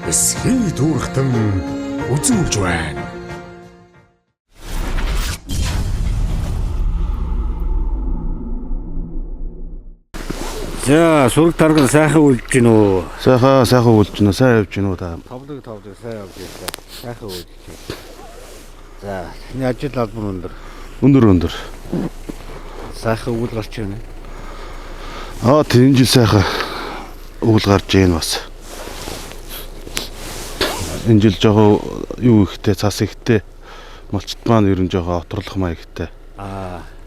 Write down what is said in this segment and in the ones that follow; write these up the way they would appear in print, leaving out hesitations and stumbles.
эсхий дүүргтэн үзүүлж байна. За сураг таргал сайхан үлдэж гин үү? Сайхан үлдэж гин үү? Сайн явж гин үү та? Товлог сайн явж байна. Сайхан үлдэж байна. За таны ажил албар Өндөр. Сайхан үйл гарч байна. Тийм жил сайхан үйл гарч ийн бас. Энэ жил жоохон юу ихтэй, цас ихтэй. Малчт маань ер нь жоохон оторлох маягтай.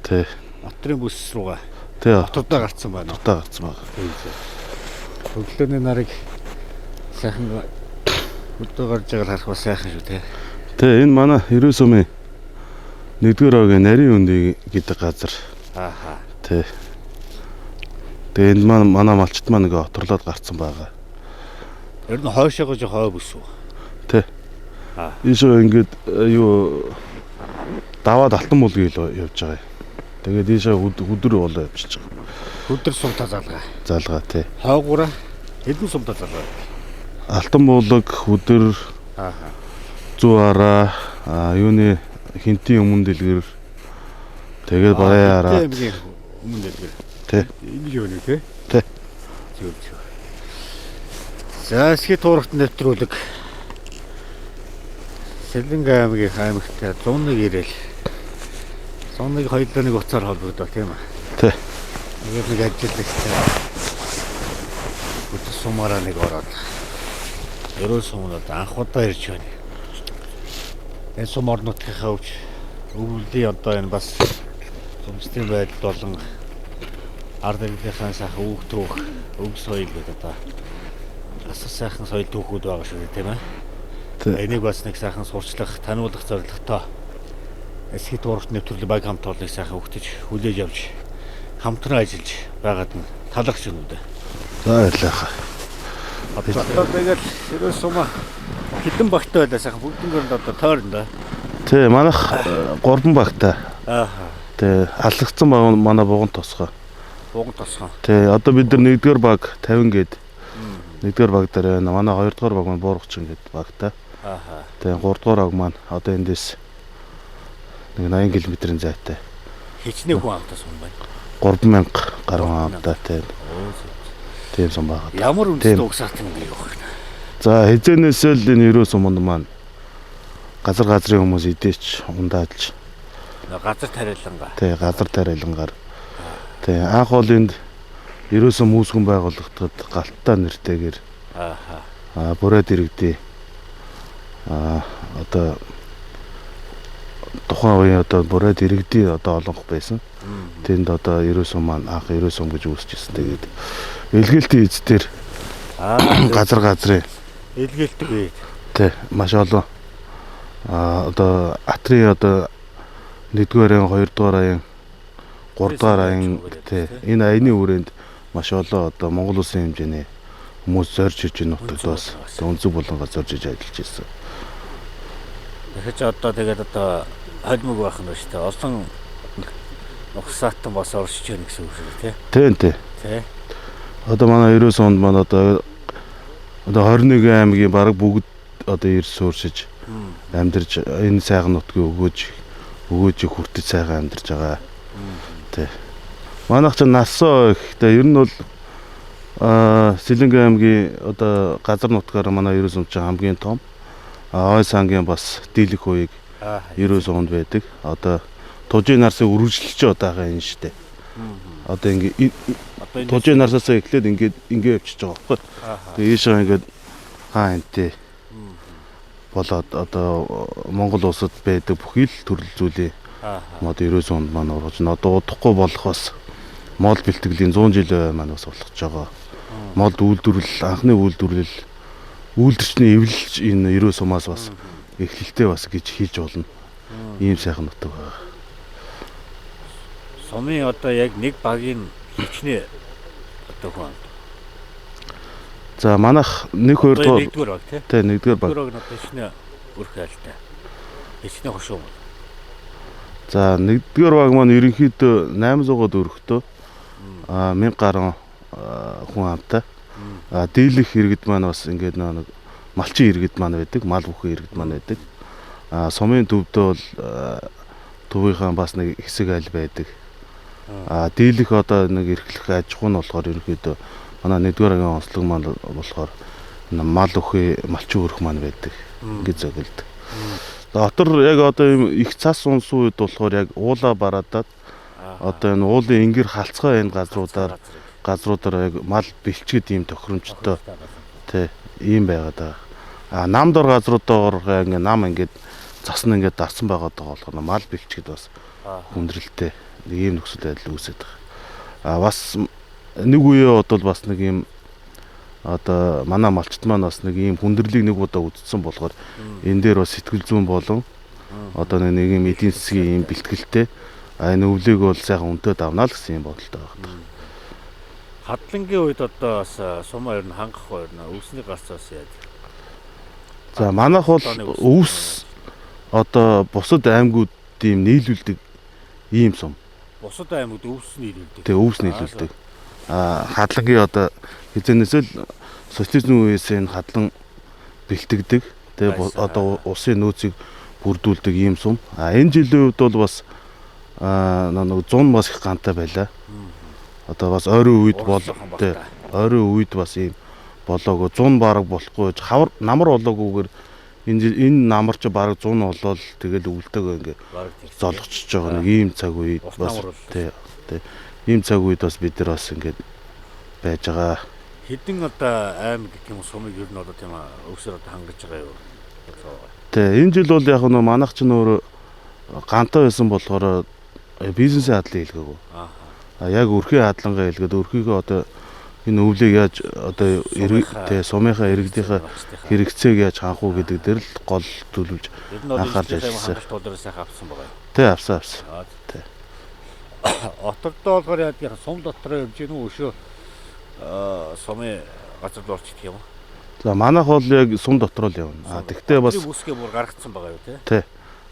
Тий. Отрын бүс руугаа. Тий. Отурдаа гарцсан байна. Отурдаа гарцсан байна. Өглөөний нарыг сайхан өдөө гарч байгааг харах бас сайхан шүү те. Тий, энэ манай 90 сумын 1-р огийн нарийн өндөй гэдэг газар. Тий. Тэгээ энэ манай малчт маань ингээ оторлоод гарцсан байгаа. Ер нь хойшоогоо жоо хой бүс үү? Тий. Ийшээ ингээд юу даваад алтан булгийн явж байгаа. Тэгээд ийшээ өдөр болоо явчихж байгаа. Өдөр сумтаа Залгаа тий. Хойгуура хэдэн сумтаа залгаа. Алтан булаг өдөр зүүараа юуны хинтийн өмнө дэлгэр тэгээд баяараа өмнө дэлгэр. Тий. Энэ юу нэ тий? Тий. Зөв. За эсхий туурагт нэвтрүүлэг. Сэлэнг аймгийн аймагтай 101 ирээл. 101 хоёулаа уцаар холбогдоо тийм үү? Тий. Нэг ажиллагчтай. Өдөр сумаараа нэг ороод. Ерөө сумнууд анх удаа ирж байна. Энэ сум орнуудынхаа өвлийн одоо энэ бас сүмсдийн байдал болон ард иргэдийн сайхан өвгтрүүх өв соёл гэдэг одоо бас сайхан соёл түүхүүд байгаа шүү дээ тийм ээ. Энийг бас нэг сайхан сурчлах, таниулах зорилготой эсхий туурагт нэвтрүүлэг баг хамт олныг сайхан өгтөж хүлээж авч хамтран ажиллаж байгаад нь талархж байна үү дээ. За баярлалаа. Одоо тэгэл ерөө сумаа хэдэн багтай байлаа сайхан бүгднгөр одоо тойрно да. Тий, манайх 3 багтай. Тий, алгацсан баг манай буган тосгоо. Тий, одоо бид нар 1-р баг 50 гээд 1-р баг дээр байна. Манай 2-р баг маань буургачин гээд багтай. Тий, 3-р баг маань одоо эндээс нэг 80 км-ийн зайтай. Хичнээн хүн амтаас юм байна. 3000 гаруй амтай тий. Тийм сум байгаа. Ямар үндэстэй угсаатан юм бэ юу вэ? За хизээнээс л энэ 90 суманд маань газрын хүмүүс идээч ундаалж. Газар тариалангаа. Тий, газар тариалангаар. Тий, анх бол энд 90 сум үүсгэн байгуулагдахад галттай нэртэйгээр бүрээд иргэдий одоо тухайн үеийн одоо бүрээд иргэдий одоо олонх байсан. Тэнд одоо 90 сум маань анх 90 сум гэж үүсчихсэн. Тэгээд элгэлтийн эздэр газрын элгэлт үү. Тий, маш олон одоо атрын одоо 1-р аян, 2-р аян, 3-р аян тий энэ аяны хүрээнд маш олон одоо Монгол улсын хэмжээний хүмүүс зорж иж нутагт бас өнцөг болонго зорж иж ажиллаж ирсэн. Тэгэхээр одоо тэгээд одоо холимог байх нь шүү дээ. Олон угсаатан бас оршиж байна гэсэн үг шүү дээ тий. Тий. Одоо манай 90 онд маань одоо 21 аймгийн бараг бүгд одоо ирс сууршиж амьдарч энэ сайхан нутгийг өгөөж хүртэж сайхан амьдарч байгаа. Тий. Манайх ч насоо ихтэй ер нь бол Сэлэнг аймгийн одоо газар нутгаар манай 90 сум чинь хамгийн том. Ой сангийн бас дийлэх үеиг 90 сумд байдаг. Одоо тужийн нарсыг үргэлжлүүлж байгаа юм шүү дээ. Одоо ингээ тужийн нарсаас эхлээд ингээ явчихж байгаа байхгүй. Тэгээ ийшээ ингээ энтэй болоод одоо Монгол улсад байдаг бүхий л төрөл зүйлээ мод 90 сумд маань ургаж одоо удахгүй болох бас мод бэлтгэлийн 100 жил маань бас болгож байгаа. Мод үйлдвэрлэл анхны үйлдвэрчний эвлэлж энэ 90 сумаас бас эхлэлтэй бас гэж хийж болно. Ийм сайхан нутаг байгаа. Сумын одоо яг нэг багийн хичнээн одоо хүн. За манайх 1-2 дугаар 1-р баг тий. Тий, 1-р баг. 1-р баг одоо хичнээн өрх айлтай. Хичнээн хошуу. За 1-р баг маань ерөнхийдөө 800-аад өрхтөө 1000 гаруй хүн амтай. Дийлэх иргэд маань бас ингээд нэг малчин иргэд маань байдаг, мал бүхэн иргэд маань байдаг. Сумын төвдөө бол төвийнхаа бас нэг хэсэг айл байдаг. Дийлэх одоо нэг эрхлэх аж ахуй нь болохоор ерөөхдөө манай 1-р ангийн онцлог маань болохоор мал бүхий малчин өрх маань байдаг. Ингээд зөглөд. Дотор яг одоо ийм их цас унсан үед болохоор яг уулаа бараадаад одоо энэ уулын ингэр халцгаа энэ газруудаар яг мал бэлчгэд ийм тохиромжтой тий ийм байгаад байгаа. Нам дор газруудаар ингээ нам ингээд зас нь ингээд дарсан байгаад байгаа болохоор мал бэлчгэд бас хүндрэлтэй ийм нөхцөл байдал үүсэж байгаа. Бас нэг үеэ бодвол бас нэг ийм одоо манай малчт маань бас нэг ийм хүндрэлийг нэг удаа үдцсэн болохоор энэ дээр бас сэтгэл зүйн болон одоо нэг ийм эдийн засгийн ийм бэлтгэлтэй энэ өвлийг бол сайхан өнтөд авнаа л гэсэн юм бодолтой байна. Хадлангийн үед одоо бас сумаа ер нь хангах хоёр нь өвсний гарцаас яаж. За манайх бол өвс одоо бусад аймагуудын нийлүүлдэг ийм сум. Бусад аймагуд өвс нийлүүлдэг. Тэгээ өвс нийлүүлдэг. Хадлагын одоо хизэнээсээ л социализмын үеэс энэ хадлан бэлтгэдэг. Тэгээ одоо усын нөөцийг бүрдүүлдэг ийм сум. Энэ жилийн үед бол бас нэг 100 бас их гантай байлаа. Одоо бас ойрын үед ойрын үед бас ийм болоог 100 бараг болохгүй хавар намар болоогүйгээр энэ намар ч бараг 100 болол тэгэл өвөлдөөгөө ингээ золгочж байгаа нэг ийм цаг үед бас тий ийм цаг үед бас бид нар бас ингээд байж байгаа. Хэдэн одоо аймаг гэх юм сумыг ер нь одоо тийм өвсөөр одоо хангаж байгаа юу? Тий энэ жил бол яг нөө манайх ч нөр гантай байсан болохоор бизнесийн хадлын хэлгээгүй. Яг өрхийн хадлагаа хэлгээд өрхийгөө одоо энэ өвлийг яаж одоо тий сумынхаа иргэдийнхээ хэрэгцээг яаж ханах уу гэдэг дээр л гол төлөвлөж анхаарч ажилласан. Сайхан авсан байгаа юу? Тий авсан. Тий. Отордоо болохоор яг сум дотор явж гэнэ үү өшөө сумын газар дорч гэх юм. За манайх бол яг сум дотор л явна. Тэгтээ бас үсгээ бүр гаргацсан байгаа юу тий.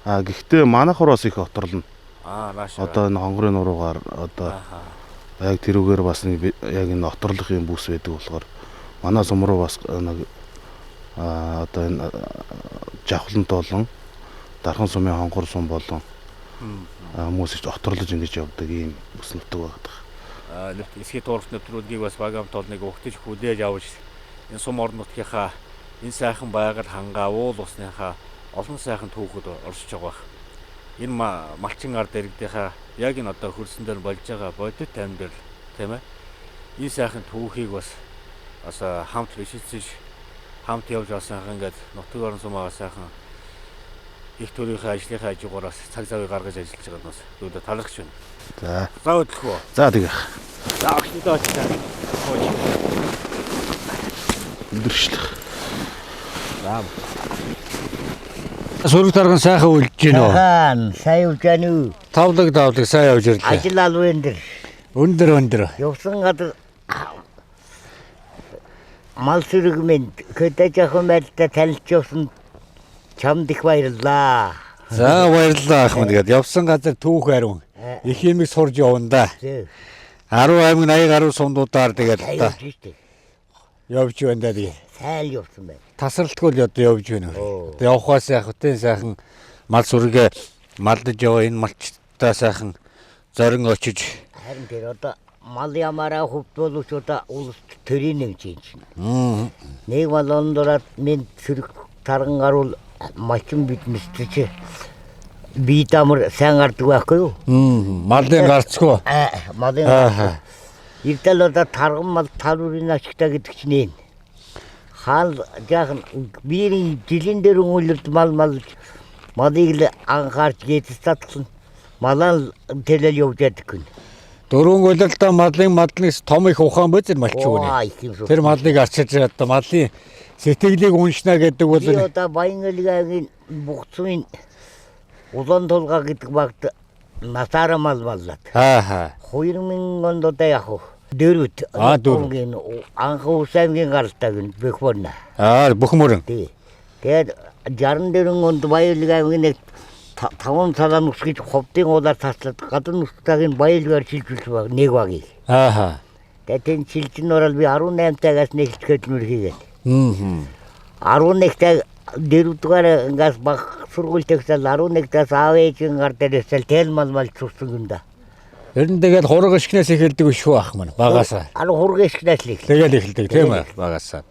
Гэхдээ манайхаар бас их оторлно. Наашаа. Одоо энэ хонгорын нуруугаар одоо яг тэрүүгээр бас нэг яг энэ оторлох юм бүс байдаг болохоор манай сум руу бас нэг одоо энэ жавхлант болон дархан сумын хонгор сум болон хүмүүс их оторлож ингэж явдаг ийм бүс нутаг байдаг. Эсхий туурч нэвтрүүлгийг бас багамт бол нэг өгтөж хүлээж авч энэ сум орон нутгийнхаа энэ сайхан байгаль хангаа уул усныхаа олон сайхан түүхүүд оршиж байгаа. Энэ малчин ард иргэдийнхаа яг энэ одоо хөрсөн дээр болж байгаа бодит амьдрал тийм ээ. Энэ сайхан түүхийг бас хамт бишэлцэж хамт явж авсан ингээд нутаг орон сумаа сайхан их төрийнхээ ажлынхаа хажуугаараас цаг завыг гаргаж ажиллаж байгаа нь бас өөдөө талархж байна. За. За өдлөхөө. За тэгэх. За өгчдөө очиж. Өндөрчлөх. За. Сураг тарган сайхан үлж гин үү? Сайн үлж гин үү? Тавлаг сайн явж ирлээ. Ажил алуу энэ. Өндөр. Явсан гадар мал сүргэмэнд хөдөөж ахын байдлаа танилж явсан чамд их баярлаа. За баярлалаа ахмад гээд явсан газар түүх ариун. Их юмыг сурж явна да. 10 аймаг 80 гаруй сумдуудаар тэгээд та явж байна да тэгээд. Сайн явсан байна. Тасралтгүй л одоо явж байна. Тэгээд явахаас яг хөтэн сайхан мал сүргээ малдаж яваа энэ малчтаа сайхан зорин очиж. Харин тэр одоо мал ямаараа хөвдүүлж одоо улс төрийн нэмж юм. Нэг мал ондораад мен сүрэг тарган гаруул малчин биднэс чи би тамар сайн гардаг байхгүй юу? Малын гарцгүй. Малын. Иртэл одоо тарган мал талуурын ашигтай гэдэг чинь хаал жаахан биеийн жилийн дээр өнгөлөлт малыг л анхаарч гээдс татсан малаа тэлэл явж яддаг гэн. Дөрвөн гөлөлтөө малнаас том их ухаан бөзөр малчгүй нэ. Тэр малыг арчиж одоо малын сэтгэлийг уншна гэдэг бол би одоо Баянгалигийн бугцын улаан толгой гэдэг багт насаараа мал маллаад. 2000 онд одоо яг дөрөв. Анх усаймгийн гаралтай гэн бөхмөрнө. Бөхмөрн. Тэгээд 64 онд Баянгалигийн 5 цагаан ус гэж ховдын уулаар таслаад гадар нустагийн баялгаар шилжүүлж баг нэг багийг. Тэгээд энэ шилжин орол би 18 тагаас нэгэлцгээд нүр хийгээд. 11-тай дөрөвдүгээр ингээс баг сургууль төгсөл 11-таас аав ээжийн гар дээрээсэл тэл мал цуцсан гинда. Ер нь тэгээд хураг ишгнээс эхэлдэг шүү ах маань багасаа. Хураг ишгнээс л эхэлдэг. Тэгэл эхэлдэг тийм ээ багасаа.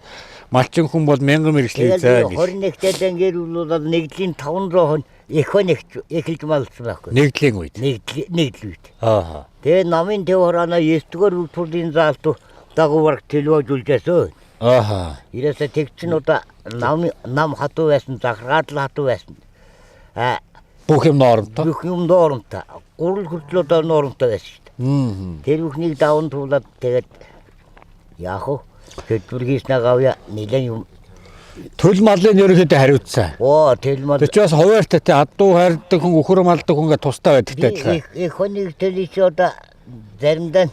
Малчин хүн бол 1000 мэрэгчлээ заа гэж. 21-т ангируулаад нэгдлийн 500 хон эхэлж малцсан байхгүй. Нэгдлийн үед. Нэгдлийн үед. Аа. Тэгээ намын төв хорооноо 9-р бүрийн заалту дагуур төлөвлөжүүлжээсөө. Аа. Ирээсээ тэгчин удаа нам хатуу байсан, захраад л хатуу байсан. Бүх юм норомтой. Бүх юм норомтой. Гурал хүртэл одоо норомтой байсан шүү дээ. Тэр бүхнийг даван туулаад тэгээд яах вэ? Хөдөлгөөр хийснэ гавья нэлээд юм. Төл малын ерөөхдөө хариуцсан. Төл мал. Тэг чи бас хуваартай те адуу хайрдаг хүн өхөр малдаг хүн тустай байдаг те. Их хонийг төлөж одоо заримдаа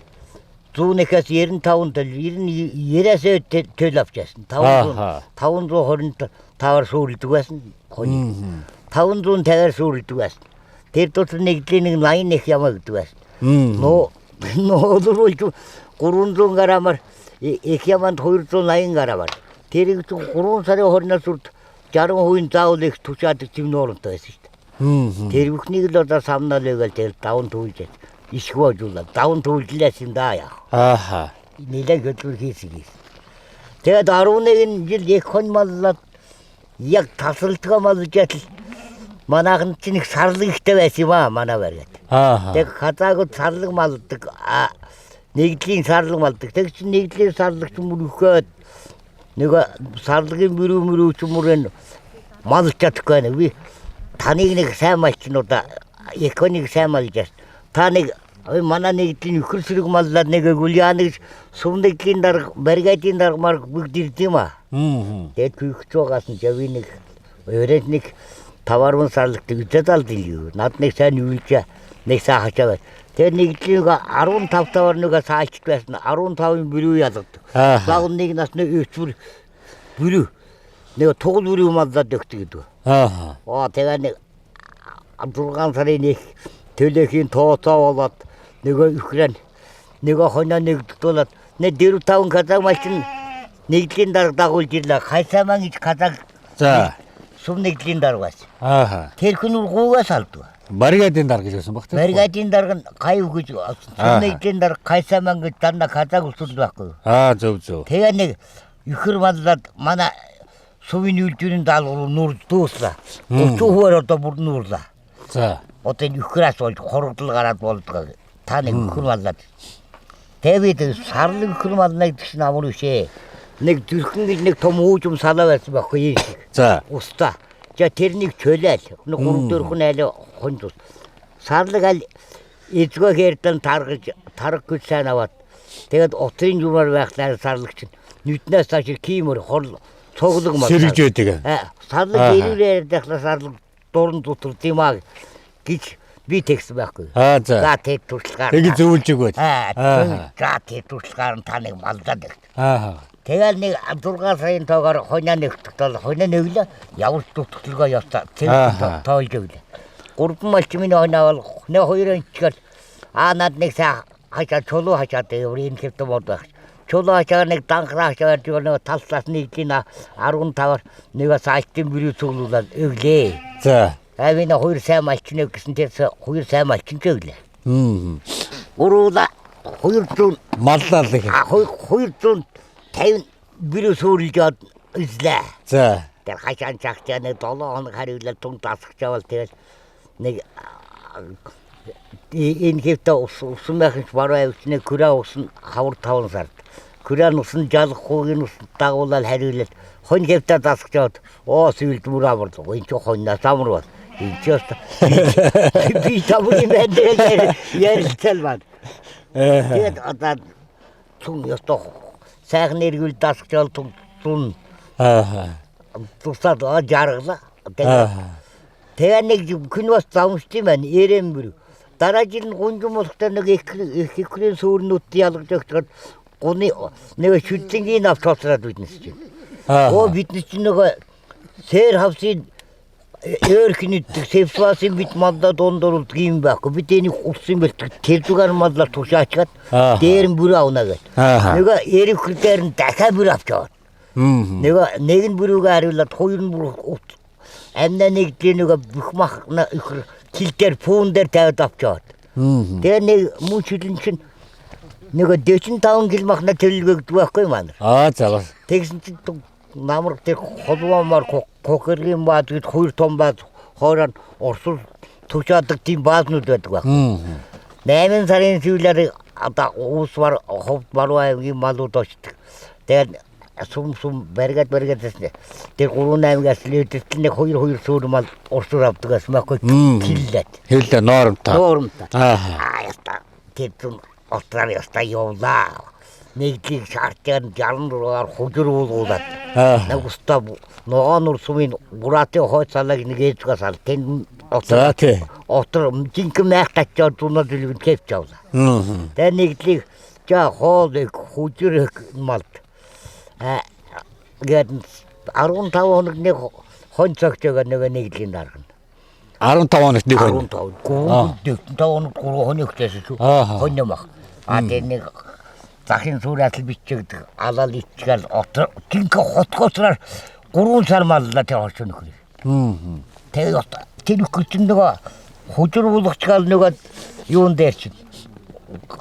100-аас 95 төл 90-аас төл авчихсан. 525-аар сүрэлдэг байсан. 550-аар сүрэлдэг байсан. Тэр дотор нэгдлийн 80 их ямаа гэдэг байсан. Нөөдрүүлж 300 грамаар их яманд 280 грамаар. Тэрийг 3 сарын 20-наас 60% заавал их тушаадаг юм норонтой байсан шүү дээ. Тэр бүхнийг л одоо самнаа лээгээл тэр даван туулж иш гоожуулаад даван туулжлаас юм да яах. Ааха. Нэлээд хөдөлгөөр хийсгий. Тэгээд 11 жил их хон маллаад яг тасралтгаа малжаал манайхан чинь их сарлаг ихтэй байсан юм аа манай барьгаад. Ааха. Тэг хазаагууд сарлаг малдаг. Нэгдлийн сарлаг малдаг. Тэг чи нэгдлийн сарлаг ч мөрөхөөд нэг сарлагын мөрөө ч мөрөн малч чадахгүй нэ. Би таныг нэг сайн малчнуудаа их хонийг сайн малж. Та нэг манай нэгдлийн өхөр сэрэг маллаад нэг гүляныг сүмнэглийн дарга баригатын дарга марг бүгд ирдэм аа. Тэгээд күхч байгаас нь жави нэг өрөөд нэг таварман сарлагдаг үдэдал дий. Над нэг сайн юулж нэг сайн хачаа. Тэгээд нэгдлийн 15 тавар нэг саачд байсан 15-ын бүрүү ялгад. Баг нэг нас нэг өчвөр бүрүү нэг тугал бүрүү маллаад өгдөг гэдэг. Тэгээд нэг 6 сарын нэг төлөхийн тооцоо болоод нөгөө Украин нөгөө хоноо нэгдүүлээд нэг 4-5 казак машин нэгдлийн дарга дагуулж ирлээ. Хайсаман гэж казак. За. Сүм нэгдлийн дарга байсан. Ааха. Тэр хүн гуугаас алдв. Баригадын дарга гэж байсан баг тийм. Баригадын дарга нь гайв гэж сүм нэгдлийн дарга хайсаман гэж дандаа казак усул байхгүй. Зөв. Тэгээ нэг ихэр маллаад манай сувын үйлдвэрийн даалгавар нуур дууслаа. 30% одоо бүр нуурлаа. За. Одоо ихрээс болж хорогдол гараад болдгоо. Та нэг өхөр маллаад. Тэгээд сарлаг өхөр малнаа гэдэг чинь амар бишээ. Нэг зүрхэн гэж нэг том уужим салаа байсан байхгүй юм шиг. За. Уста. За тэрнийг чөлөөл. Нэг 3-4 хүн айл хонж. Сарлаг аль эзгөө хэрдэн таргаж гэж сайн аваад. Тэгээд утрын юмар байхлаар сарлаг чинь нүднээс цааш кимөр хол цуглаг мал. Сэргэж байдаг. Сарлаг ирүүлээд дахлаа сарлаг дуран дотор димаг гэж би текст байхгүй. За. За тэр туршлагаар. Тэг зөвлөж өгөөд. За тэр туршлагаар та нэг малдаад өгд. Тэгэл нэг 6 сарын тоогоор хонья нэгтгэл хонья нэглээ явж дутгалгаа явтаа. Тэр тоолж өглөө. 3 малч миний хонья бол нэг 2 инчгээр над нэг саа хачаа чулуу хачаад энэ хэвтэ бод байх. Чулуу хачаа нэг данхраа хачаад нэг талслаас нэгдлийн 15-аар нэг саалтын бүрий цуглуулаад өглөө. За. Авина 2 сайн малчныг гэсэн тэр 2 сайн малчин ч өглөө. Уруула 200 маллал их. 250 бүрий сүрэлж үзлээ. За. Тэр хачаан чагтаа нэг 7 хоног хариулаад тун дасгачаавал тэгэл нэг энэ хэвтэ усан байхын баруун авчны күрээ усан хавар 5 сард. Күрээ усан жалахгүй ус дагуулаад хариулаад хонь хэвтэ дасгачаад сүйд мөр аваад энэ ч хоньнаас амар бол. Энэ ч би табуны мэдээ ярилцал бат. Тэгээд одоо тун ёстой сайхан эргүүл дасгачаал тун. Тусаад жаргалаа. Тэгээ нэг хүн бас замшд юм байна. Эрэм бүр. Дараа жил гунжим болохтой нэг ихрийн сүрнүүд ялгаж өгчөөд гуны нэг шүтлэнгийн автобусраад биднес чинь. Биднес чинь нэг сэр хавсын eerхнийдэг севсвасын бит малда дондорлд юм байхгүй. Бид энийг улсын бэлтгэл тэр зүгээр маллаар тушаачгаад дээр нь бүр авна гэдэг. Нэг эрх дээр нь дахиад бүр авчаад. Нэг нь бүрүүгээ хариулаад хоёр нь бүр амнаа нэгдлээ нөгөө бүх махна кил дээр пүүн дээр тавиад авчаад. Тэгээ нэг мөн шилэн чинь нөгөө 45 кил махна төлөвлөгддөг байхгүй маань. За. Тэгсэн чинь намар тэр холвоомор кокергийн баад гэд хоёр том баад хоороо орсул тушаадаг тийм баазнууд байдаг байхгүй. 8 сарын сүүлээр одоо уус бар ховд баруун малууд очдог. Тэгээд сум баригад тэсне. Тэр 3-8-аас лээдэлт нэг 2 суур мал орсуур авдагаас маахгүй киллээд. Хэлээ ноормтой. Яста тэр зүүн отраар яста явлаа. Нэгдлийг шаардсан 66-аар хужир уулуулаад. Нэг устаа ногоонор сумын гуратын хойц салаг нэг ээжгээс ал тэн отор жинхэнэ майх тачаад зунаа дэлгэн кепч авлаа. Тэгээ нэгдлийг жаа хоол хужир малд. Гэт 15 хоног нэг хон цагтайгаа нэгдлийн даргана. 15 хоногт нэг хон. 15 хоног 3 хоногтээс шүү. Хоньмах. Тэгээ нэг захын суурьасл бичигдэг алал ичгээл отор тинхэ хотгоосраар 3 сар маллаа тэр орчин нөхөр. Тэгээ тэр нөхөрчин нөгөө хужир уулгачгаал нөгөө юун дээр чинь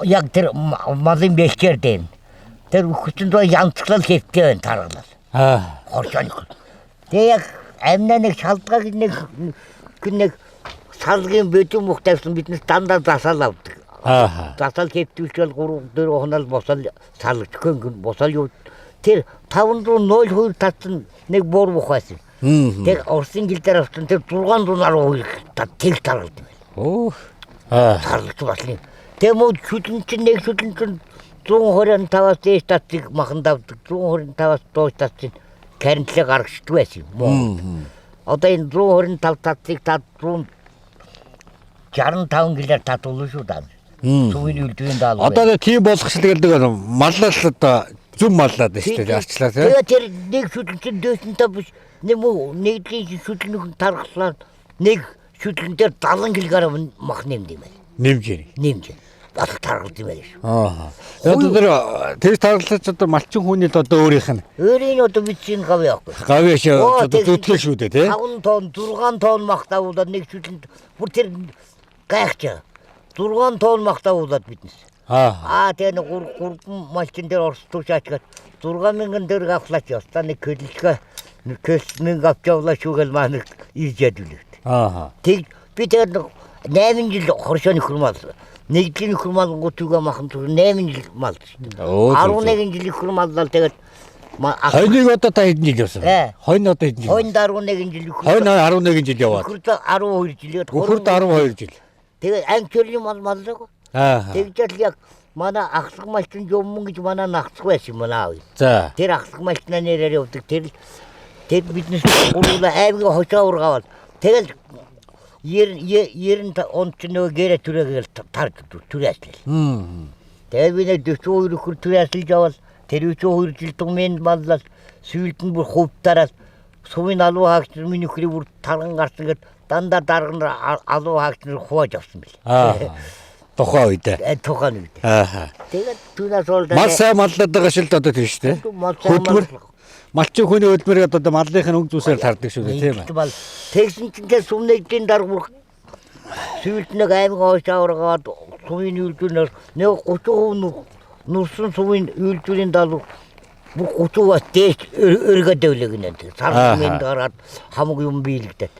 яг тэр малын бэлчээр дээн. Тэр нөхөрчин доо янцглал хэвтэй байна таргалал. Орчин нөхөр. Тэгээ яг амнаа нэг шалдгааг нэг салгийн бөдөн мөх тавьсан биднес дандаа засаал авдаг. Засаал хэвтүүлчихэл 3-4 хонол босол салж хөнгөн босол юу тэр 502 татсан нэг буур ухаасан. Тэр орсын гил дээр авсан тэр 600 тэг таргалд байна. Таргалж баслын. Тэгээ мод шүлэн чинь 125-аас дээш татыг махан давдаг. 125-аас доош татыг каринтлыг гаргачдаг байсан юм. Одоо энэ 125 татыг тат 165 гэлээр татуулна шүү даа. Сүүний үлдвийн даал. Одоо тийм болох шил гэдэг маллал одоо зүм маллаад байна шүү дээ арчлаа тийм. Тэгээ тэр нэг шүлэн дөөсөнтэй биш нэгдлийн шүлэн тархлаа нэг шүлэн дээр 70 кг мах нэмд юм байна. Нэмж. Бас таргалд юм байна шүү. Одоо тэр таргалж одоо малчин хүний л одоо өөрийнх нь. Өөрийн одоо бичийн гав яахгүй. Гавьяаш одоо зүтгэл шүү дээ тийм. 5 тонн 6 тонн мах давуулаад нэг шүлэнд бүр тэр гайхаж 6 тонн мах давуулаад биднес. Тэгээ нэг 3 малчин дээр орс тушаачгаад 6000 дээр авлаач яста нэг көлөлгөө нэг көлмэн авч явлаа шүүгээл маань ирж ядүүлээ. Тэг би тэр 8 жил хоршооны хурмал нэгдлийн хурмал гутуга махан 8 жил мал. 11 жил хурмаллал тэгээд хойныг одоо та хэдэн жил явсан? Хойн одоо хэдэн жил? Хойнд 11 жил. Хойн 11 жил яваад. Хурд 12 жил. Хурд 12 жил. Тэгээ анчөрлийн маллаг. Тэгжэл яг манай ахлах малчин юм гэж манай нагцх байсан манай аав. Тэр ахлах малчнаа нэрээр явдаг. Тэр биднес гуруула аймгийн хошоо ургаавал. Тэгэл 90 он ч нөгөө гэрэ түрээгээл тарж түрээслээ. Тэгээ би нэг 42 хөр түрээслж явал тэр 42 жил думен маллал сүйд нь бүр хувтараад сувын алуу хаагч миний хөрийг бүр тарган гарсан гэд дандаа дарган алуу хаагч нар хувааж авсан бил. Тухайн үед. Тухайн үед. Тэгээд түүнээс бол мал сайн маллаад байгаа шил одоо тийм шүү дээ. Хөдөлмөр малчин хүний хөдөлмөрөд одоо маллынхын өнгө зүсээр тардаг шүү дээ тийм ээ. Тэгсэн чинь тэр сүмнэгдийн дарга сүйд нэг аймаг хоошооргаад сувын үйлдвэрнээр нэг 30% нурсан сувын үйлдвэрийн даалга бүх 30%-аас дээш өргөд дэвлэгнэ. Сармын дараад хамаг юм биелэгдээд.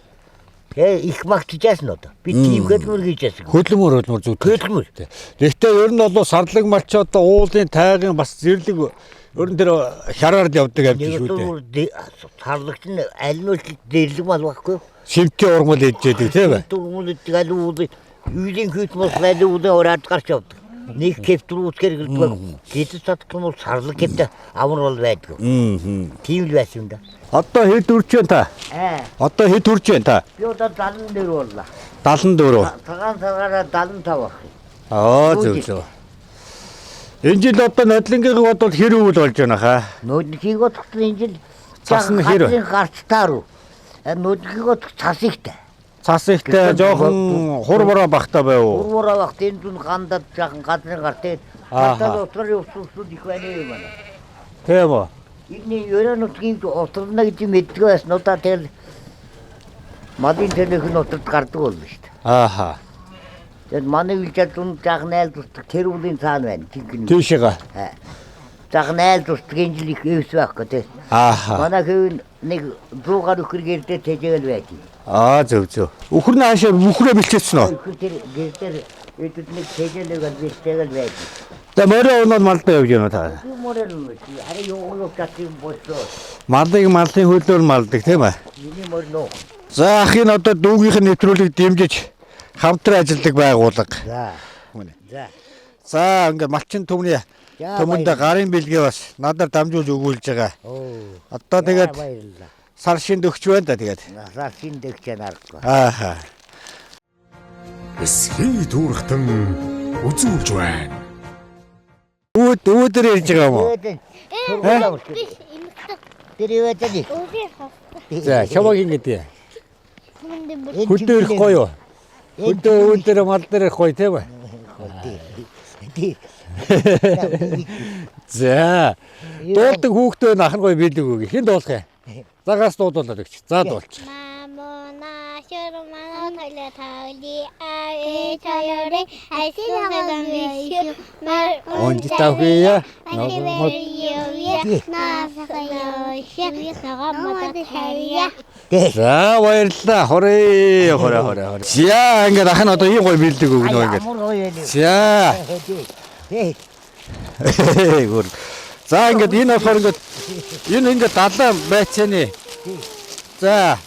Их магтчихсан нь одоо. Би тийм хөдөлмөр хийжсэн. Хөдөлмөр зүтгэл. Гэхдээ ер нь бол сарлаг малч одоо уулын тайгын бас зэрлэг ер нь тэр хяраар явдаг амьд шүү дээ. Сарлагч нь аль нь дэрлэг мал байхгүй. Шимтээ урмал ээждэг тийм ээ. Урмал ээждэг аль уулын үйлийн хөт мос аль уулын ороод гарч явдаг. Нэг кэптрүүскэр гэлдэг. Гэтэл татсан бол сарлаг кэптэй амар бол байдаг. Тийм л байсан юм да. Одоо хэд үрж байна та? Одоо хэд үрж байна та? Би одоо 74 боллоо. 74. Цагаан цагаараа 75 ах. Зөв. Энэ жил одоо нодлонгийнх бодвол хэр өвөл болж байна хаа? Нодлонгийнх бодвол энэ жил цасан хэр? Гарцтаар. Нодлонгийнх бодвол цас ихтэй. Цас ихтэй жоохон хурбараа багтаа байв уу? Хурбараа багт энэ зүн гандад жаахан газрын гарт тэгээд гадаад утгаар явуулсан их байна юм байна. Тийм үү? энэ ерөн нутгийн утрална гэж мэддэг байсан удаа тэгэл мадын төлөх нь утралд гардаг болно шүү дээ. Ааха. Тэгэд манай үйлчээд дүн жаг найл тусдаг тэр үлийн цаана байна. Тийшээга. Жаг найл тусдаг энэ жил их өвс байхгүй тий. Ааха. Манай хэв нэг 100 гаруй өхөр гэрдээ тэжээл байдаг. Зөв. Өхөр нь хаашаа бүхрээ бэлчээсэн үү? Өхөр тэр гэрдээ эдүүд нэг тэжээлэг бэлчээгээл байдаг. За морин унаад малдаа явж байна та. Юу морин үү? Ари юу чатын боссоо. Малдыг малын хөлөөр малдаг тийм ээ. Миний морин уу. За ахын одоо дүүгийнх нь нэвтрүүлгийг дэмжиж хамтран ажилладаг байгууллага. За. За. За ингээд малчин төмний төмөнд гарын бэлгээ бас надаар дамжуулж өгүүлж байгаа. Одоо тэгээд сар шинд өгч байна да тэгээд. Сар шинд өгч яарахгүй. Ааха. Эсхий дүүрхтэн үзүүлж байна. Үүдээр ярьж байгаа юм уу? Тэр юу гэдэг? За шаваг ингэдэг. Хөдөө ирэх гоё юу? Хөдөө үүдээр мал дээр ирэх гоё тийм ээ? За. Дуулдаг хүүхдээ нахын гоё бэлэг өгье. Хэн дуулах юм? Загаас дуулуулаад өгч. За дуулч. Онди тавхия. За баярлалаа. Хорой. За ингээд ахын одоо ийм гоё бэлдэг өгнө ингээд. За. Гүр. За ингээд энэ болохоор ингээд далаа байцааны. За.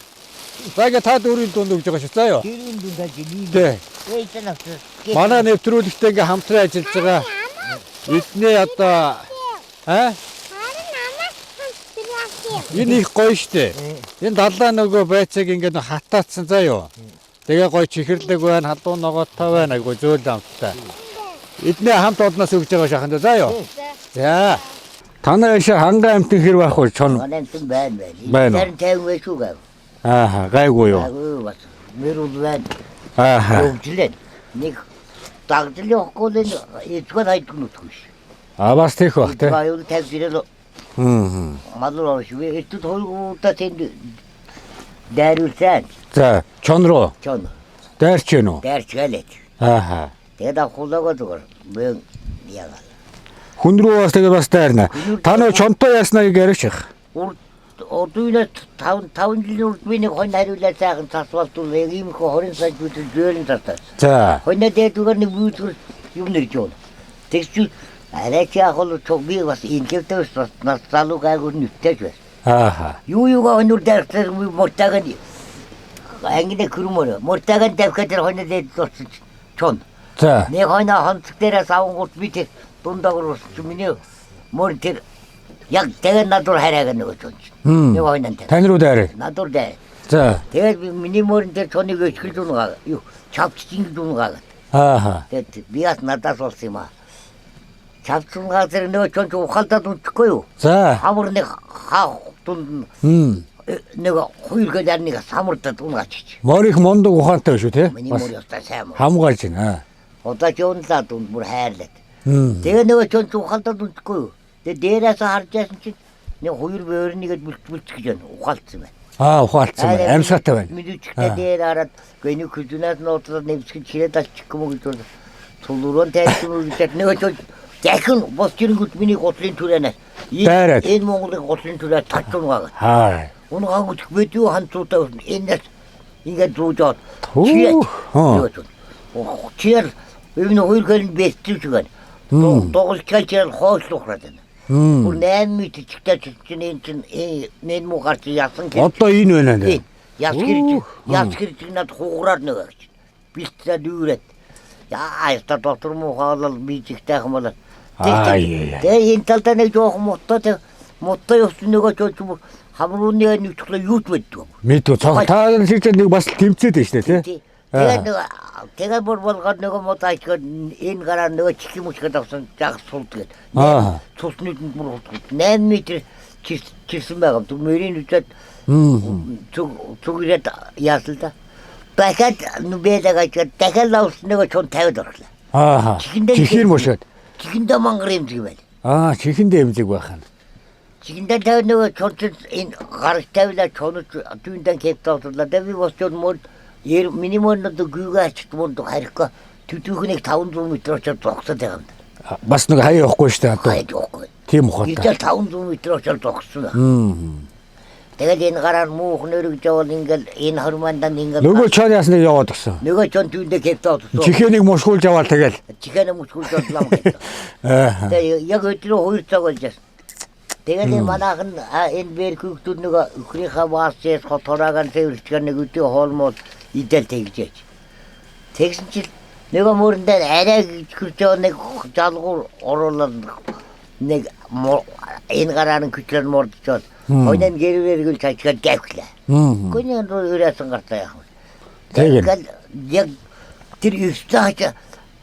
За ингээд та дөрвийн дунд өгж байгаа шүү. За юу. Дөрвийн дунд ажиллая. Тий. Манай нэвтрүүлэгтэй ингээд хамтран ажиллаж байгаа. Эдний одоо энэ их гоё штэ. Энэ далаа нөгөө байцааг ингээд хатаацсан заа юу. Тэгээ гоё чихэрлэг байна, халуун ногоотой байна, айгу зөөл амттай. Эдний хамт олноос өгж байгаа шаханд заа юу. За. Танай хангай амтын хэр байх вэ чон? Манай амтын байна. Байна. Тэр 50 байшгүй гав. Ааха, гайгүй юу. Гайгүй бас. Мөрөв байна. Ааха. Өвчлэн. Нэг дагдлын хоггол эцгээр хайдаг нүтгүш. Бас тех бах те. Аюул тавьжирэл. Малуу шүү. Эцэд хоёруудаа тэнд дайруулсан. За, чон руу. Чон. Дайрч гэнэ үү? Дайрч галээ. Ааха. Тэгээд ахуулаагаа зүгээр. Мөн яагаад. Хүн рүү бас тэгээд бас дайрна. Та нөө чонтой яснаг яриач их. Одуунаас 5 жилийн урд би нэг хонь хариулаад сайхан цасвалтуул ийм их 20 сая бүтэл зөөлөн цастаа. За. Хоньд дээдгээр нэг бүйтгэр юм нэрж байна. Тэгж арайч ахол чог би бас инкевтэй бас нас залуу гайгүй нүттэж байна. Ааха. Юугаа хоньур дээрсэр мортагаа ангине күрмөр. Мортагаа давхад хоньд дээд чон. За. Нэг хонь хонцг дээрээс авангууд би тэр дундагур миний мөр тэр яг тэгээд надад хараагаа нөгөө чон. Нэг хоньд Тань руу дайраа. надад даа. За. Тэгээд миний мөрөн дээр чоныг өчгөл дунгаа юу чавчгийн дунгаа. Ааха. Тэгээд би бас надаас болсон юм аа. Чавцсан газар нөгөө чон ухаалтад унтахгүй юу? За. Хамар нэг хаа дунд нэг хуйлгаар нэг самурдад дунгаач. Морих мондог ухаантай шүү те. Миний мөр ястаа сайн. Хамгаалж байна. Одоо ч юунлаа дунд бүр хайрлаад. Тэгээ нөгөө чон ухаалтад унтахгүй юу? Тэгээ дээрээс харж яасан чинь нэг хоёр бөөрнийгээд бүлч гэж байна. Ухаалтсан байна. Ухаалтсан байна. Амьсгатай байна. Мэдүүчтэй дээр хараад гэнэ хүзунаас нууцлаад нэвсгэж чирээд алчих юм уу гэж бол тулуурын тайлбар үзээд нөгөө ч захин бос чирэнгүүт миний готлын түрэнэ. Энэ Монголын готлын түрээ татчунгаа. Хаа. Унгаагч видео ханцуутай энэс ингээд зүүжоод чир өвнө хоёр гэрэн бэстэж байна. Догол калчаар хоошлохраад байна. Бүр 8 мэт чигтэй чинь энэ чинь нэн муу гарч яасан гэх. Одоо энэ байна нэ. Яс хэрэг над хугараад нэг гэж. Бэлтээд дүүрээд. Яа, та доктор муу хаалал бичигтэй хамаалаа. Тэгээ энэ талдаа нэг жоох муттай явсан нөгөө ч хамрууны нүцглээ юут байдгүй. Мэдв. Та хэлж нэг бас тэмцээд байна шүү дээ тий. Тэгээ болгоод нөгөө мотайч энэ гараа нөгөө чих юм уушгаад авсан жаг сулдаг. Цусны бүр 8 м чирсэн байгаа. Мөрийн үчээд цугрээд яасал да. Дахиад нүбэлэгэж дахиад лавс нөгөө чон тавиад орлоо. Чихэр мөшөөд. Чихэндээ мангар эмзэг байл. Чихэндээ эмзэг байх нь. Чигдэн тавь нөгөө чонцод энэ гарч тавилаа чонод дүүндэн кептоорлаа. Дэви босчод мод минимум нь гүйгаач мод харих төдүүхнийг 500 м очоод зогсоод байгаа юм. Бас нэг хаяа явахгүй шүү дээ одоо. Хаяа явахгүй. Тийм ухаантай. Ирдэл 500 м очоод зогссон. Тэгээд энэ гараар муух нөрөг жавал ингээл энэ хормандаа ингээл Нөгөө чон ясныг яваад гисэн. нөгөө чон дүүндээ кептоорлоо. Чихэнийг мушгуулж аваад тэгэл. Чихэнэ мушгуулж авлаа гэдэг. Тэгээд яг өдрөө 2 цаг болж байна. Тэгээд энэ манайхан энэ бэр хүүхдүүд нөгөө өхрийнхаа баасчээс хотораагаар цэвэрлэхээр нэг өдөө хоолмол идэл тэгжээч. Тэгсэн чил нөгөө мөрөндөө арай хурж байгаа нэг жалгуур оруулаад нэг энэ гараар нь küçлэн мордчоод хойноо гэрвэргэл цачгаад гавхлаа. Гүнэн рүү өрөөсөн гартаа яах вэ? Тэгээд яг тэр ихтэй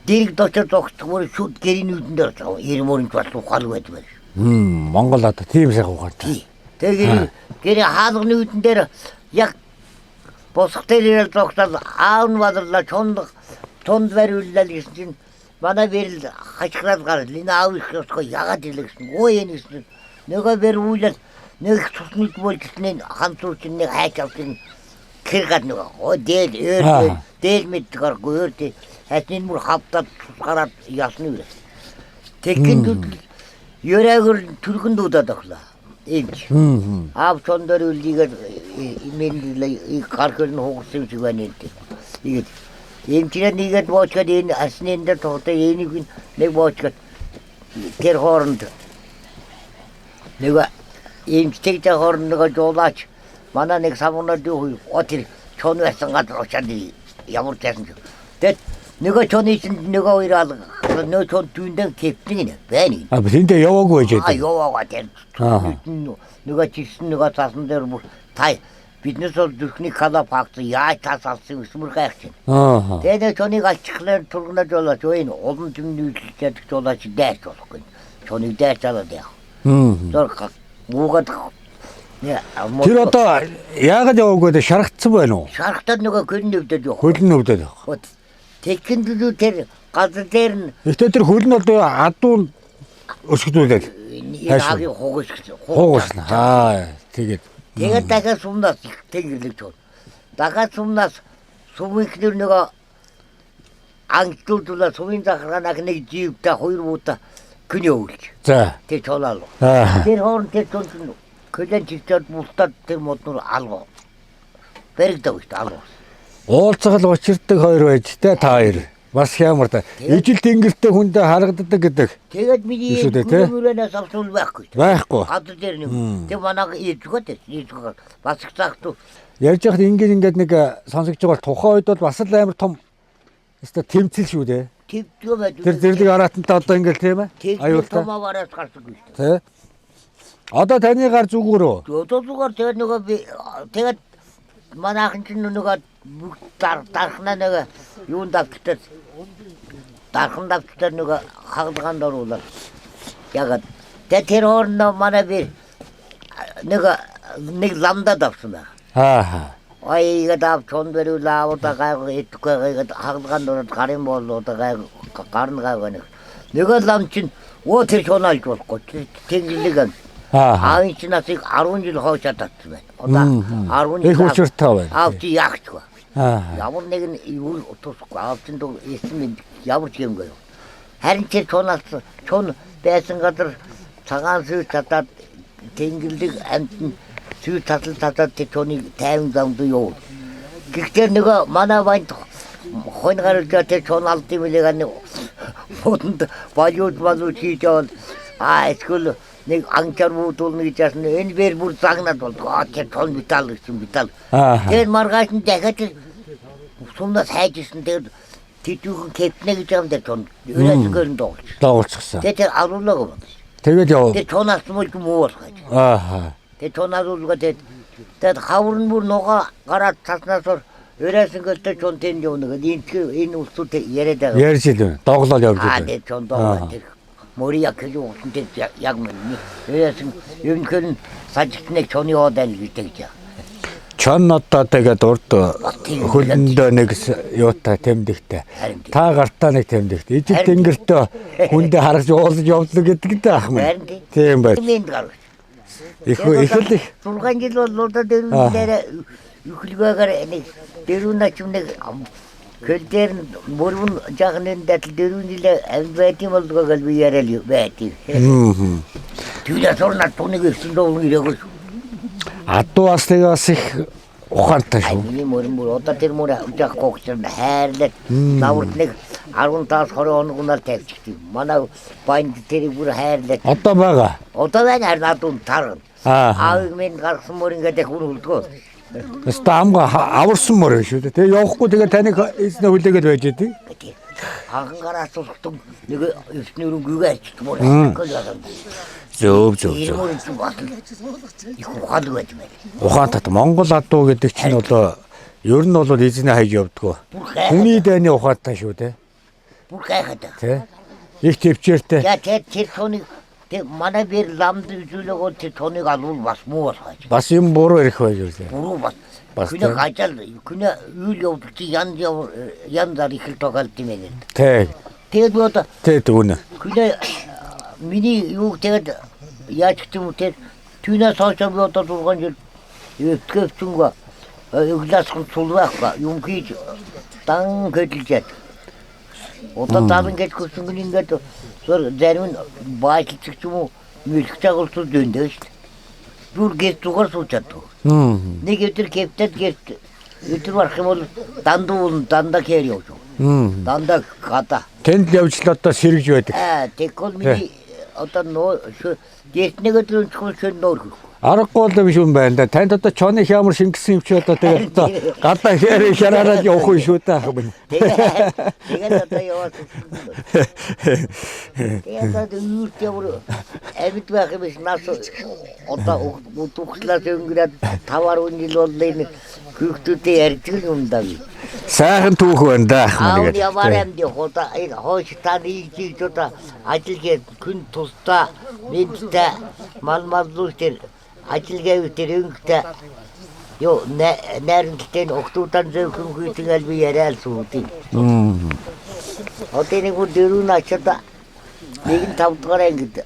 дэрэг доцор зогсдгоор шууд гэрийн нүдэн дээр цаа 90 мөрөнд бас ухаал байдаг. Монгол одоо тийм сайхан ухаантай. Тэгээд гэрийн хаалганы нүдэн дээр яг босх дээр зогсоод аав нь бадрлаа чонд бариуллаа гэсэн чинь манай бэрл хачграад гар энэ аав их өсгөө ягаад ирлээ гэсэн. Өө энэ гэсэн. Нөгөө бэр үүлэл нэг цусны болчихны хамтууч нэг хайч авсан кэргад нөгөө. Өө дээл мэдгээр гөрдөө хатин мөр хавтаад гараад ясны үрээ. Тэгэхэд ёраагөр түргэн дуудаад оглоо. Энд. Аав чондор үлдийгээр имэнлээ гаргын хугацсан шиг байна энэ. Тэгээд энэ чинь нэгэд боочгод энэ асны энэ тохтой энийг нэг боочгод тэр хооронд нэг эмчтэй хооронд нэг жуулаач манай нэг самунаад юу отир чон байсан гадар очоод ямар гэсэн ч. Тэгэд нөгөө чоны чинь нөгөө хоёр алга нөгөө чон дүүндэн кептин байна. Тэндээ яваагүй байж байгаа. Яваагаа тэр. Нөгөө чигсэн нөгөө цаасан дээр бүр тай биднээс бол зүрхний кала факт яаж тасалсан юмсмөр гайх чинь. Тэгээд чоныг алчихлаар тургнаж болооч энэ олон зэмнүүлээд жолооч дайч болохгүй. Чоныг дайчаад яах. Тэр муугаад тэр одоо яагаад яваагүй дээ шаргацсан байна уу? Шаргатад нөгөө хөлн өвдөд явах. Хөлн өвдөд явах. Тэгэхэд тэр газар дээр нь ихтэй тэр хөлн одоо адуу өсгдүүлээд яагийн хугас тэгээд тэгээд дахиад сумнаас тэнгэрлэж чод. Дахиад сумнаас сумынхнэр нөгөө ангидуулаа сумын захраанаг нэг живтэй хоёр буута күнээ өгч. За. Тэр чолоо. Тэр хоорн тэр чон көлэн чигчээд бултаад тэр моднор алгоо. Бэрэгдэв шүү алгоо. Уулзгал учирдаг хоёр байж тэ та хоёр. Бас хямар та. Ижил тэнгэртэй хүндээ харагддаг гэдэг. Тэгээд миний гүрэнээс авсан байхгүй. Байхгүй. Гадар дээр нэг. Тэг манайг ийдгөө бас их цагт ярьж байхад ингээд нэг сонсогч байгаа тухайн үед бол бас л амар том өстө тэмцэл шүү дээ. Тэвдгөө байж. Тэр зэрлэг аратантай одоо ингээд тийм ээ. Аюултай. Томоогоос гарсан гэж. Тэ. Одоо таны гар зүгүүрөө. Одоо зүгээр тэгээд нөгөө тэгээд манайхан ч нөгөө дархнаа нөгөө юунд давтдаг. Дархан давтдаг нөгөө хагалгаанд оруулаад. Ягаад тэр хоорно манай би нэг ламда давсан байна. Ой дав чон берүүлээ удаа итгэгээд хагалгаанд ороод гарын болоо удаа гарн гайваа. Нөгөө лам чинь оо тэр чонаалж болохгүй. Тэглэг аав чинь насыг 10 жил хоочаад татсан байна. Одоо 10 жил. Их учиртай байна. Аав чи ягчгүй. Ямар нэгэн юу утусгүй аав чинь эсэм ямар ч юм гээ. Харин тэр чон байсан гадар цагаан сүү татаад тэнгэрлэг амтэн сүү татаад тэр чоныг 50 замд юу. Гэхдээ нөгөө манай банд хойно гарч тэр чон алдсан мэлэг ань бодонд балууд хийжээ. Эсвэл нэг анчаар буудуулна гэж ясна энэ бэр бүр загнаад болдог. Тэр чон металл гэсэн металл. Тэр маргааш нь дахиад сумнаас хайжсэн тэр тэдүүхэн кепнэ гэж юм дээр чон өрөөсгөр нь дуулчихсан. Тэр аруулаг байна. Тэгээд яв. Тэр чонаас муу болох гэж. Тэр чонаас үлгээд тэр хаврын бүр ногоо гараад таснасаар өрөөсгөр тэр чон тэн явна гэдэг энэ улсууд яриад байгаа. Ярьж илээ. Доглол явж илээ. Тэр чон доглол тэр 머리야 그리고 근데 약문이 그래서 윤근 사직nek 전이 어달 일대기야. Чон одоо тэгээд урд хөлөндөө нэг юутай тэмдэгтэй. Та гартаа нэг тэмдэгтэй. Ижил тэнгэртөө хүндээ харагч уулж явдлаа гэдэг дээ ах мэн. Тийм байх. их л 6 жил бол одоо дөрвөн дээр юхлгаагаар нэг дөрвөн нач нэг хөл дээр мөрвөн жагнын датл дөрвөн жил амьд байдсан болдгоо би яриад байдгийг. Түлээ сурнаа түүнийг ирсэн доо ирээгүй. Адуу бас тэгээ бас их ухаантай шүү. Миний мөрмөр одоо тэр мөр жаг когчрын хайрлаад наврт нэг 15-20 хоногноор тавьчихтив. Манай банд тэрийг бүр хайрлаад. Одоо байгаа. Одоо байна харин адуу тарга. Аав минь гарсан мөр ингээд хүн үлдгөө. Өстө амга аварсан мөр шүү дээ. Тэгээ явахгүй тэгээ таныг эзнээ хүлээгээд байж дээ. Анхан гараас тусдсан нэг өснөр үгүй ачт мөр. Зөв. Их ухаалаг байж байна. Ухаантай Монгол адуу гэдэг чинь одоо ер нь бол эзнээ хаяг явдггүй. Хүний дайны ухаантай шүү дээ. Бүр гайхаад. Тэ. Их төвчээртэй. Я тэр тоныг манай бэр ламд үзүүлээгөө тэр тоныг алвал бас муу болгож. Бас юм буруу ирэх байж үү. Буруу бас. Бас Күнэ гажал күнэ үйл явдал чи ян зар их л тогалд юм ээ. Тэ. Тэгээд би одоо Түүнэ. күнэ миний юу тэгээд яаж ч юм уу тэр түүнээс хойш би одоо 6 жил өвтгөвчөнгө өглөөсгөн сулваах юм хийж дан хөдөлж. Одоо дан гэж хүсэнгэн ингээд зарим нь баажчих юм уу мэлх чагалцууд дэндээ шүү дээ. Бүр гэж зүгээр суучаад. Нэг өдөр кэптед гэрт өдөр барах юм бол дандаа кэр явж. Дандаа гада. Тэнд явж л одоо сэргэж байдаг. Тэгвэл миний одоо нөө гэрт нэг өдөр өнцгөл шин нөр. Аргагүй л биш юм байна да. Танд одоо чоны хямар шингэсэн юм чи одоо тэгээд одоо гадаа хэрэг шараараад явах юм шүү дээ хабын. Тэгээд одоо яваад. Тэгээд одоо юутэй амьд байх юм биш нас одоо утгаслаас өнгөрөөд 5-10 жил боллоо хүүхдүүдээ ярьдаг юм даа. Сайхан түүх байна да. Аав яваар амьд хота хойш таны хийж одоо ажиллаж күн тусдаа мэдтэй маллуутэр ажиллагаа үтэр өнгөтэй ёо найралтай октоудан зөвхөн гүйтгэл би яриад суудیں۔ Одоо нэг дөрөв начта нэг 5 дугаар ангид.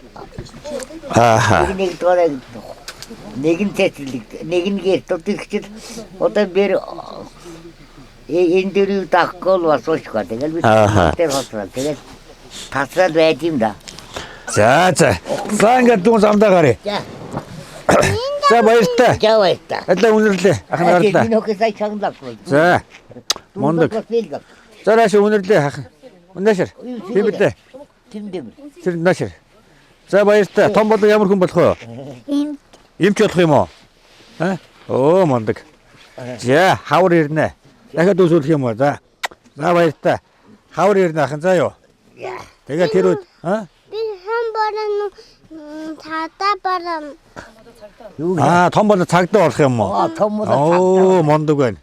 Нэг дугаар ангид. Нэг нь тэтгэл нэг нь гэртөдөгчд одоо бэр энэ дөрөв тагкол басуучгаа тэгэл би тэр хоцрол тэгэл тасрал байд юм да. За ингээд дүүн самдаа гарыг. За баяртай. Баяртай. Алла үнэрлээ. Ахын гарлаа. Энэ хөөс сая чангалах. За. Мондөг. За нааш үнэрлээ ахын. Унашир. Хэмбэлээ. Тэр наашир. За баяртай. Том болоо ямар хүн болох вэ? Имч болох юм уу? Оо мондөг. За хавар ирнэ. Дахиад үсүүлэх юм уу? За. За баяртай. Хавар ирнэ ахын заа юу? Тэгээ тэр үед би хан баран цаадаа баран том болоо цагдаа болох юм уу? Том болоо. Оо мондөг байна.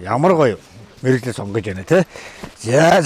Ямар гоё мэрэгчлээ сонгож байна те. За